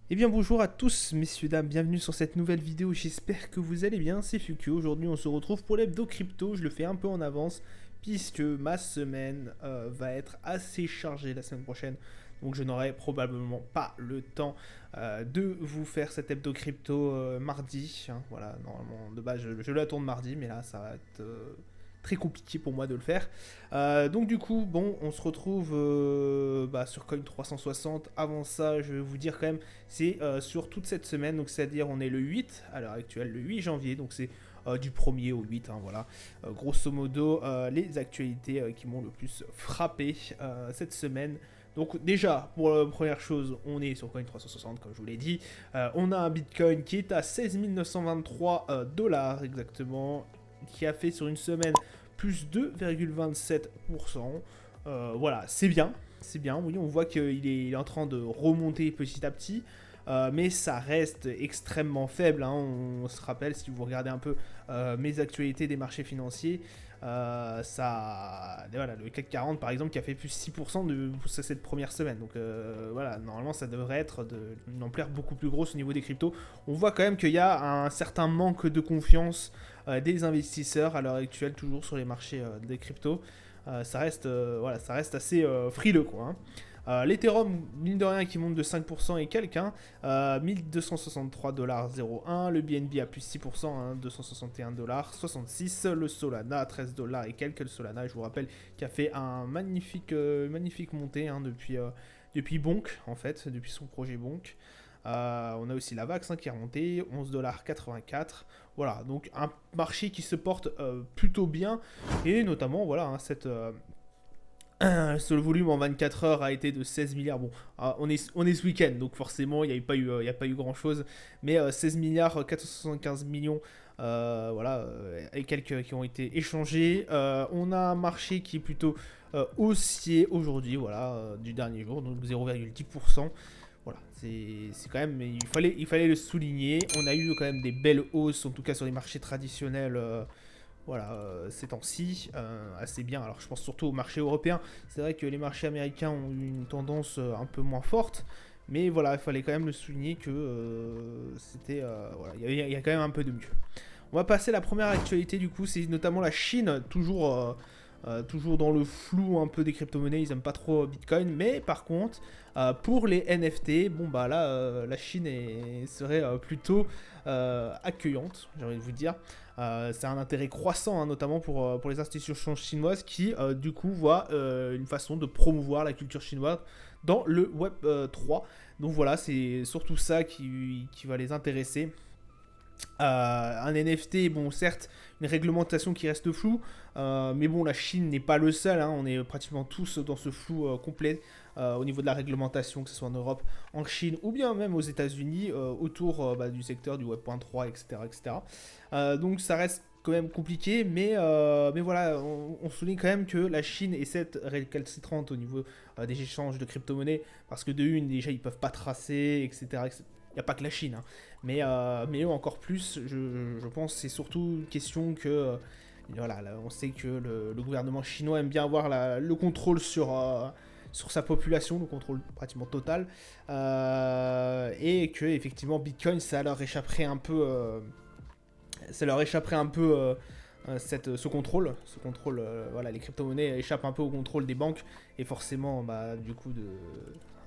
Eh bien bonjour à tous messieurs dames, bienvenue sur cette nouvelle vidéo, j'espère que vous allez bien, c'est Fukio. Aujourd'hui on se retrouve pour l'hebdo crypto, je le fais un peu en avance puisque ma semaine va être assez chargée la semaine prochaine. Donc je n'aurai probablement pas le temps de vous faire cet hebdo crypto mardi, hein. Voilà, normalement de base je la tourne mardi, mais là ça va être très compliqué pour moi de le faire. Donc du coup, bon, on se retrouve sur Coin 360. Avant ça, je vais vous dire quand même, c'est sur toute cette semaine, donc c'est-à-dire on est le 8 à l'heure actuelle, le 8 janvier, donc c'est du 1er au 8, hein, voilà. Grosso modo, les actualités qui m'ont le plus frappé cette semaine. Donc déjà, pour la première chose, on est sur Coin 360, comme je vous l'ai dit. On a un Bitcoin qui est à 16 923 dollars exactement, qui a fait sur une semaine plus 2,27%. Voilà, c'est bien. C'est bien, oui, on voit qu'il est en train de remonter petit à petit. Mais ça reste extrêmement faible, hein. On se rappelle, si vous regardez un peu mes actualités des marchés financiers, voilà, le CAC 40 par exemple qui a fait plus 6% de cette première semaine. Donc voilà, normalement ça devrait être d'une ampleur beaucoup plus grosse au niveau des cryptos. On voit quand même qu'il y a un certain manque de confiance des investisseurs à l'heure actuelle, toujours sur les marchés des cryptos. Voilà, ça reste assez frileux, quoi, hein. L'Ethereum, mine de rien, qui monte de 5% et quelques, hein, 1263,01$. Le BNB à plus 6%, hein, 261,66$. Le Solana, 13$ et quelques. Le Solana, je vous rappelle, qui a fait un magnifique montée, hein, depuis Bonk, en fait, depuis son projet Bonk. On a aussi la VAX, hein, qui est remontée, 11,84$. Voilà, donc un marché qui se porte plutôt bien. Et notamment, voilà, hein, ce volume en 24 heures a été de 16 milliards. Bon, on est ce week-end, donc forcément, il n'y a pas eu grand-chose. Mais 16 milliards, 475 millions, voilà, et quelques qui ont été échangés. On a un marché qui est plutôt haussier aujourd'hui, voilà, du dernier jour, donc 0,10%. Voilà, c'est quand même, il fallait le souligner. On a eu quand même des belles hausses, en tout cas sur les marchés traditionnels. Voilà, ces temps-ci, assez bien. Alors je pense surtout au marché européen. C'est vrai que les marchés américains ont eu une tendance un peu moins forte. Mais voilà, il fallait quand même le souligner que voilà, il y a quand même un peu de mieux. On va passer à la première actualité du coup, c'est notamment la Chine, toujours dans le flou un peu des crypto-monnaies, ils aiment pas trop Bitcoin, mais par contre, pour les NFT, bon bah là, la Chine serait plutôt accueillante, j'ai envie de vous dire. C'est un intérêt croissant, hein, notamment pour les institutions chinoises qui, du coup, voient une façon de promouvoir la culture chinoise dans le Web 3. Donc voilà, c'est surtout ça qui va les intéresser. Un NFT, bon, certes, une réglementation qui reste floue, mais bon, la Chine n'est pas le seul, hein, on est pratiquement tous dans ce flou complet au niveau de la réglementation, que ce soit en Europe, en Chine ou bien même aux États-Unis, autour du secteur du Web.3, etc. etc. Donc ça reste quand même compliqué, mais voilà, on souligne quand même que la Chine est cette récalcitrante au niveau des échanges de crypto-monnaies, parce que de une, déjà, ils peuvent pas tracer, etc. Il n'y a pas que la Chine, hein. Mais eux encore plus, je pense, c'est surtout une question que voilà, là, on sait que le gouvernement chinois aime bien avoir le contrôle sur sa population, le contrôle pratiquement total, et que effectivement Bitcoin, ça leur échapperait un peu ce contrôle. Voilà, les crypto-monnaies échappent un peu au contrôle des banques et forcément, du coup,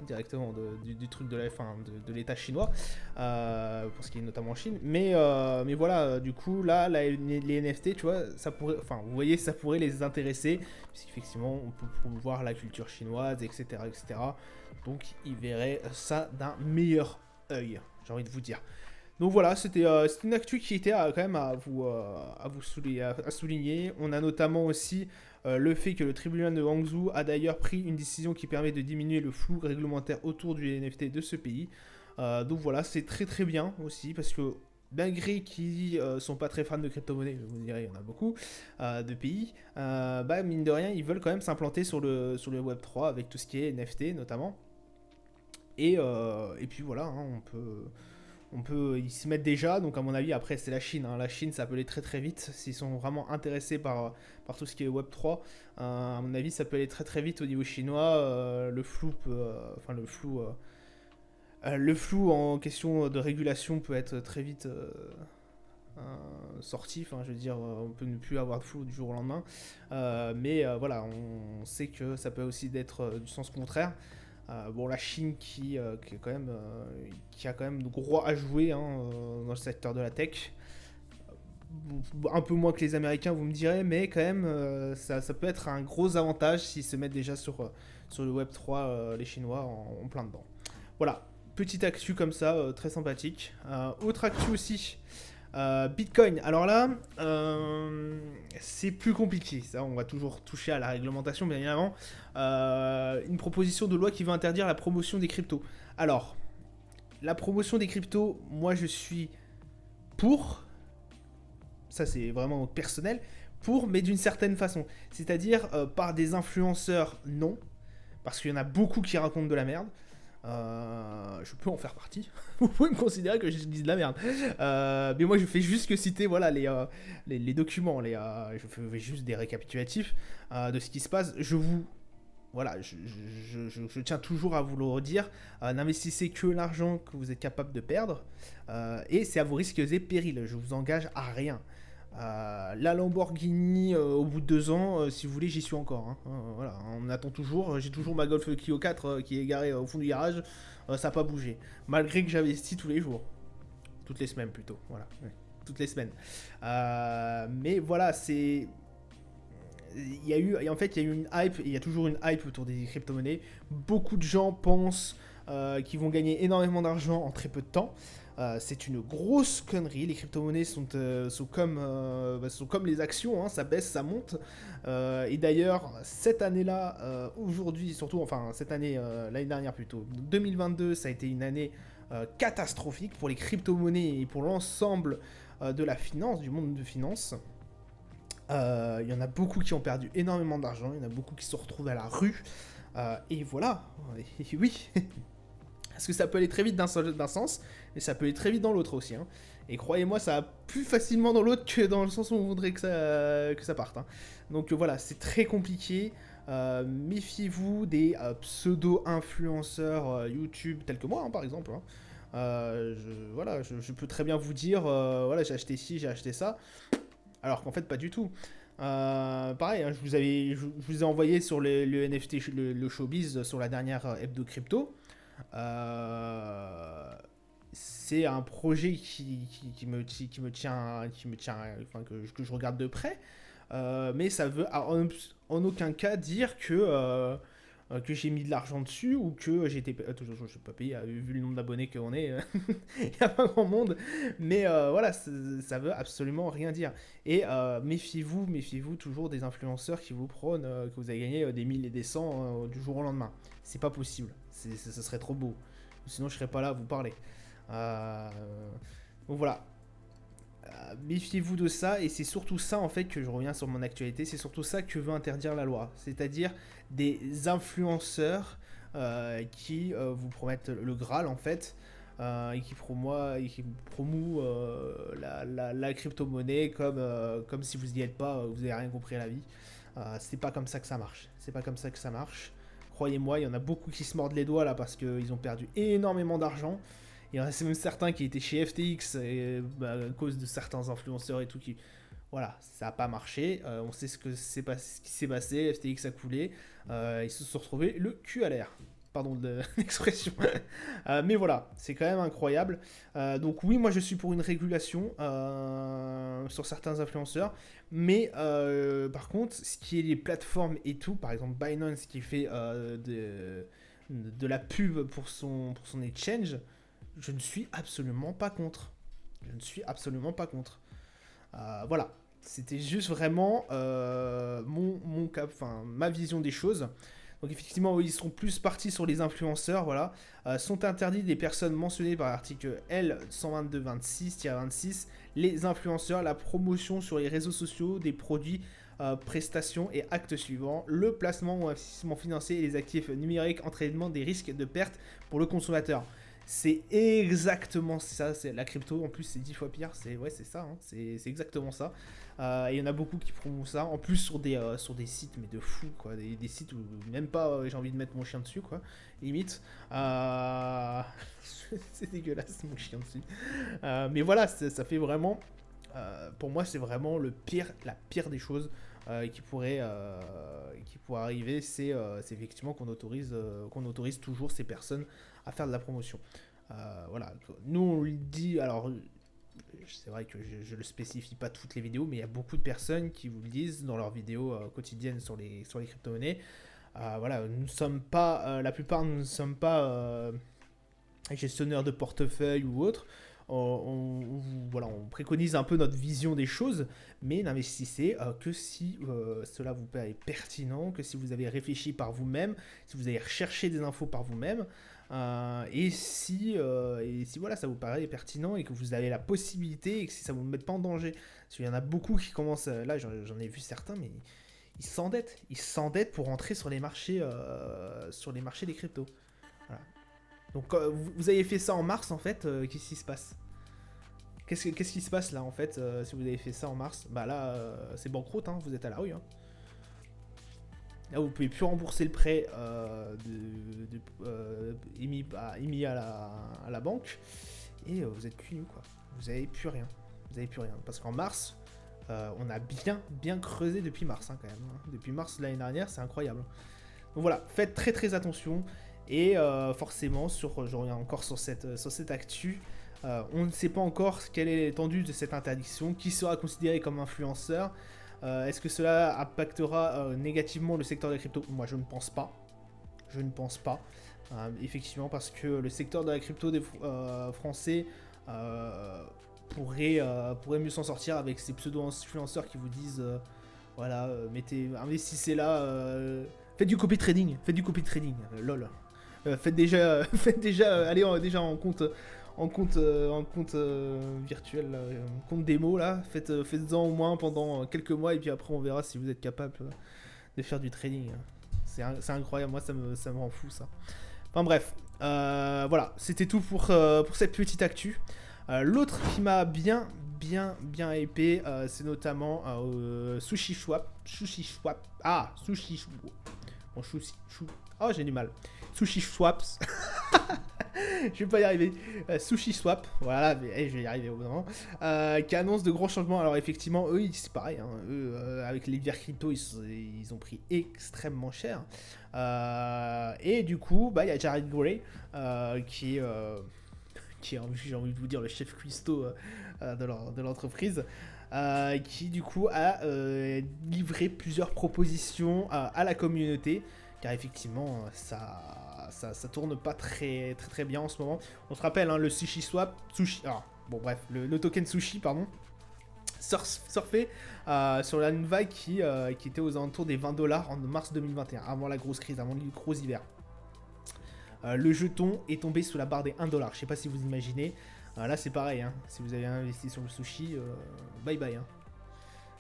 directement du truc de l'État chinois, pour ce qui est notamment en Chine. Mais voilà, du coup, là, les NFT, tu vois, ça pourrait, enfin, vous voyez, ça pourrait les intéresser, puisqu'effectivement, on peut promouvoir la culture chinoise, etc., etc. Donc, ils verraient ça d'un meilleur œil, j'ai envie de vous dire. Donc voilà, c'était une actu qui était quand même à souligner. On a notamment aussi le fait que le tribunal de Hangzhou a d'ailleurs pris une décision qui permet de diminuer le flou réglementaire autour du NFT de ce pays. Donc voilà, c'est très très bien aussi parce que malgré qu'ils sont pas très fans de crypto-monnaie, vous direz, il y en a beaucoup de pays, mine de rien, ils veulent quand même s'implanter sur le Web3 avec tout ce qui est NFT notamment. Et puis voilà, hein, on peut y s'y mettre déjà. Donc à mon avis, après c'est la Chine, hein. La Chine, ça peut aller très très vite s'ils sont vraiment intéressés par tout ce qui est Web 3. À mon avis, ça peut aller très très vite au niveau chinois. Le flou Le flou en question de régulation peut être très vite sorti. Enfin, je veux dire, on peut ne plus avoir de flou du jour au lendemain. Mais voilà, on sait que ça peut aussi être du sens contraire. Bon, la Chine qui, est quand même, qui a quand même de gros à jouer hein, dans le secteur de la tech. Un peu moins que les Américains, vous me direz, mais quand même, ça peut être un gros avantage s'ils se mettent déjà sur le Web3, les Chinois, en plein dedans. Voilà, petite actu comme ça, très sympathique. Autre actu aussi, Bitcoin. Alors là, c'est plus compliqué. Ça, on va toujours toucher à la réglementation, bien évidemment. Une proposition de loi qui veut interdire la promotion des cryptos. Alors, la promotion des cryptos, moi je suis pour. Ça c'est vraiment personnel. Pour, mais d'une certaine façon. C'est-à-dire par des influenceurs, non. Parce qu'il y en a beaucoup qui racontent de la merde. Je peux en faire partie. Vous pouvez me considérer que je dis de la merde. Mais moi, je fais juste que citer voilà, les documents. Je fais juste des récapitulatifs de ce qui se passe. Voilà, je tiens toujours à vous le redire. N'investissez que l'argent que vous êtes capable de perdre. Et c'est à vos risques et périls. Je vous engage à rien. La Lamborghini au bout de 2 ans, si vous voulez, j'y suis encore. Hein. Voilà, on attend toujours. J'ai toujours ma Golf Clio 4 qui est garée au fond du garage. Ça n'a pas bougé. Malgré que j'investis tous les jours. Toutes les semaines plutôt. Voilà. Ouais. Toutes les semaines. Mais voilà, c'est. En fait, il y a eu une hype, et il y a toujours une hype autour des crypto-monnaies. Beaucoup de gens pensent qu'ils vont gagner énormément d'argent en très peu de temps. C'est une grosse connerie. Les crypto-monnaies sont comme les actions, hein, ça baisse, ça monte. Et d'ailleurs, cette année-là, aujourd'hui, surtout, enfin, cette année, l'année dernière plutôt, 2022, ça a été une année catastrophique pour les crypto-monnaies et pour l'ensemble de la finance, du monde de finance. Il y en a beaucoup qui ont perdu énormément d'argent, il y en a beaucoup qui se sont retrouvés à la rue. Et voilà, et oui. Parce que ça peut aller très vite d'un sens, mais ça peut aller très vite dans l'autre aussi. Hein. Et croyez-moi, ça va plus facilement dans l'autre que dans le sens où on voudrait que ça parte. Hein. Donc voilà, c'est très compliqué. Méfiez-vous des pseudo-influenceurs YouTube tels que moi, hein, par exemple. Hein. Je peux très bien vous dire, voilà, j'ai acheté ci, j'ai acheté ça. Alors qu'en fait, pas du tout. Pareil, hein, je vous ai envoyé sur le NFT, le showbiz, sur la dernière hebdo crypto. C'est un projet qui me tient, enfin, que je regarde de près. Mais ça veut en aucun cas dire que j'ai mis de l'argent dessus ou que j'ai été. Je ne pas payé, vu le nombre d'abonnés qu'on est, il n'y a pas grand monde. Mais voilà, ça veut absolument rien dire. Et méfiez-vous toujours des influenceurs qui vous prônent que vous avez gagné des 1000 et des 100 du jour au lendemain. C'est pas possible. Ça serait trop beau. Sinon, je serais pas là à vous parler. Donc voilà. Méfiez-vous de ça, et c'est surtout ça en fait que je reviens sur mon actualité, c'est surtout ça que veut interdire la loi, c'est-à-dire des influenceurs qui vous promettent le Graal en fait, et qui promouent la crypto-monnaie comme si vous n'y êtes pas, vous n'avez rien compris à la vie. C'est pas comme ça que ça marche, c'est pas comme ça que ça marche. Croyez-moi, il y en a beaucoup qui se mordent les doigts là parce qu'ils ont perdu énormément d'argent. Il y en a même certains qui étaient chez FTX et, à cause de certains influenceurs et tout qui... Voilà, ça n'a pas marché. On sait ce qui s'est passé. FTX a coulé. Ils se sont retrouvés le cul à l'air. Pardon de l'expression. Mais voilà, c'est quand même incroyable. Donc oui, moi je suis pour une régulation sur certains influenceurs. Mais par contre, ce qui est les plateformes et tout, par exemple Binance qui fait de la pub pour son exchange, je ne suis absolument pas contre. Je ne suis absolument pas contre. Voilà. C'était juste vraiment mon cap, enfin ma vision des choses. Donc effectivement, ils seront plus partis sur les influenceurs, voilà. Sont interdits des personnes mentionnées par l'article L 122-26-26, les influenceurs, la promotion sur les réseaux sociaux des produits, prestations et actes suivants, le placement ou investissement financier et les actifs numériques entraînant des risques de perte pour le consommateur. C'est exactement ça, c'est la crypto en plus c'est 10 fois pire, c'est ça, hein, c'est exactement ça. Et il y en a beaucoup qui prouvent ça, en plus sur des sites mais de fou quoi, des sites où même pas j'ai envie de mettre mon chien dessus quoi, limite. Euh, c'est dégueulasse mon chien dessus. Mais voilà, ça fait vraiment, pour moi c'est vraiment la pire des choses qui pourrait arriver, c'est effectivement qu'on autorise toujours ces personnes à faire de la promotion. Voilà, nous on le dit, alors c'est vrai que je le spécifie pas toutes les vidéos, mais il y a beaucoup de personnes qui vous le disent dans leurs vidéos quotidiennes sur les crypto-monnaies. Voilà, nous ne sommes pas, la plupart nous ne sommes pas gestionnaires de portefeuille ou autre. Voilà, on préconise un peu notre vision des choses, mais n'investissez que si cela vous paraît pertinent, que si vous avez réfléchi par vous-même, si vous avez recherché des infos par vous-même, et si voilà, ça vous paraît pertinent et que vous avez la possibilité et que si ça ne vous met pas en danger. Parce qu'il y en a beaucoup qui commencent, là j'en ai vu certains, mais ils s'endettent pour entrer sur les marchés des cryptos. Voilà. Donc vous avez fait ça en mars en fait, qu'est-ce qui se passe? Qu'est-ce qui se passe là en fait si vous avez fait ça en mars? Bah là c'est banqueroute, hein, vous êtes à la rue. Hein. Là vous pouvez plus rembourser le prêt émis à la banque et vous êtes cul nu quoi. Vous avez plus rien. Vous avez plus rien. Parce qu'en mars, on a bien creusé depuis mars hein, quand même. Hein. Depuis mars de l'année dernière, c'est incroyable. Donc voilà, faites très très attention. Et forcément, je reviens encore sur cette actu, on ne sait pas encore quelle est l'étendue de cette interdiction, qui sera considéré comme influenceur. Est-ce que cela impactera négativement le secteur de la crypto? Moi, je ne pense pas. Je ne pense pas. Effectivement, parce que le secteur de la crypto des Français pourrait mieux s'en sortir avec ces pseudo-influenceurs qui vous disent voilà, investissez là, faites du copy trading, lol. Faites déjà, allez déjà en compte virtuel, compte démo là. Faites-en au moins pendant quelques mois et puis après on verra si vous êtes capable de faire du trading. C'est incroyable, moi ça me rend fou ça. Enfin bref, voilà, c'était tout pour cette petite actu. L'autre qui m'a bien hypé, c'est notamment SushiSwap. Bon, oh, j'ai du mal. SushiSwaps. Je vais pas y arriver. SushiSwap, voilà, mais je vais y arriver au bout d'un moment. Qui annonce de gros changements. Alors, effectivement, eux, c'est pareil. Hein, eux, avec les divers crypto, ils ont pris extrêmement cher. Et du coup, il y a Jared Gray qui est, j'ai envie de vous dire, le chef cuistot de l'entreprise. Qui du coup a livré plusieurs propositions à la communauté, car effectivement ça tourne pas très bien en ce moment. On se rappelle hein, le le token sushi pardon, surfait sur la une vague qui était aux alentours des 20$ en mars 2021, avant la grosse crise, avant le gros hiver. Le jeton est tombé sous la barre des 1$. Je sais pas si vous imaginez. Là c'est pareil, hein. Si vous avez investi sur le sushi, bye bye. Hein.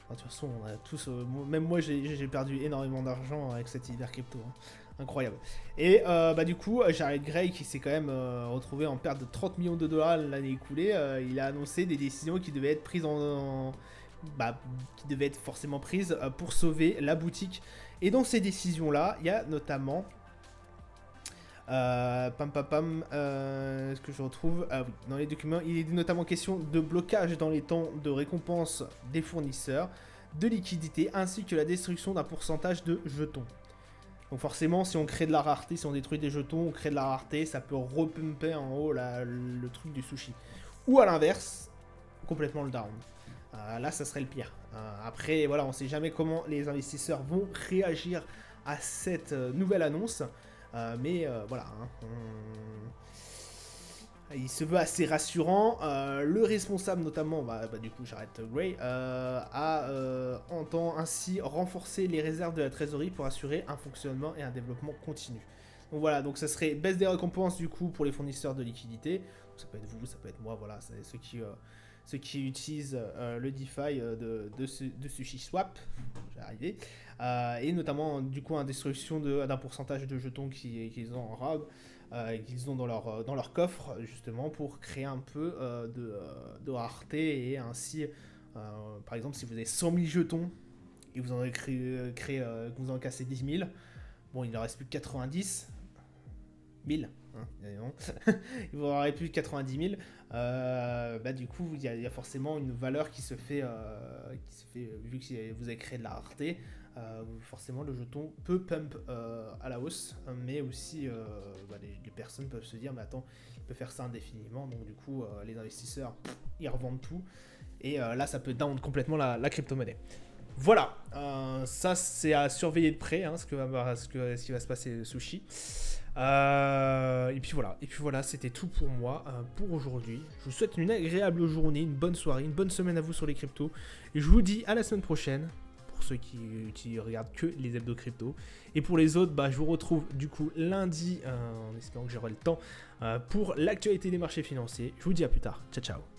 Enfin, de toute façon, on a tous, même moi j'ai perdu énormément d'argent avec cet hiver crypto. Hein. Incroyable. Et du coup, Jared Gray qui s'est quand même retrouvé en perte de 30 millions de dollars l'année écoulée, il a annoncé des décisions qui devaient être prises qui devaient être forcément prises pour sauver la boutique. Et dans ces décisions-là, il y a notamment ce que je retrouve oui, dans les documents, il est notamment question de blocage dans les temps de récompense des fournisseurs, de liquidité, ainsi que la destruction d'un pourcentage de jetons. Donc forcément, si on crée de la rareté, si on détruit des jetons, on crée de la rareté, ça peut repumper en haut le truc du sushi. Ou à l'inverse, complètement le down. Là, ça serait le pire. Après, voilà, on ne sait jamais comment les investisseurs vont réagir à cette nouvelle annonce. Mais voilà, hein, il se veut assez rassurant. Le responsable, notamment, du coup, Jared Gray, entend ainsi renforcer les réserves de la trésorerie pour assurer un fonctionnement et un développement continu. Donc voilà, donc ça serait baisse des récompenses du coup pour les fournisseurs de liquidités. Donc, ça peut être vous, ça peut être moi, voilà, c'est ceux qui utilisent le DeFi de SushiSwap, j'ai arrivé, et notamment du coup une destruction d'un pourcentage de jetons qu'ils ont en RAG. qu'ils ont dans leur coffre, justement, pour créer un peu de rareté. Et ainsi, par exemple, si vous avez 100 000 jetons et vous en avez que vous en cassez 10 000, bon, il ne reste plus que 90 000. Hein, il vous en reste plus que 90 000. Bah, du coup, il y a forcément une valeur qui se fait, vu que vous avez créé de la rareté. Forcément, le jeton peut pump à la hausse, mais aussi bah, les personnes peuvent se dire mais attends, il peut faire ça indéfiniment, donc du coup les investisseurs ils revendent tout, et là ça peut down complètement la crypto-monnaie. Voilà, ça c'est à surveiller de près, hein, ce qui va se passer Sushi. Et puis voilà, c'était tout pour moi pour aujourd'hui. Je vous souhaite une agréable journée, une bonne soirée, une bonne semaine à vous sur les cryptos, et je vous dis à la semaine prochaine. Pour ceux qui regardent que les hebdo crypto. Et pour les autres, bah, je vous retrouve du coup lundi, en espérant que j'aurai le temps, pour l'actualité des marchés financiers. Je vous dis à plus tard. Ciao, ciao.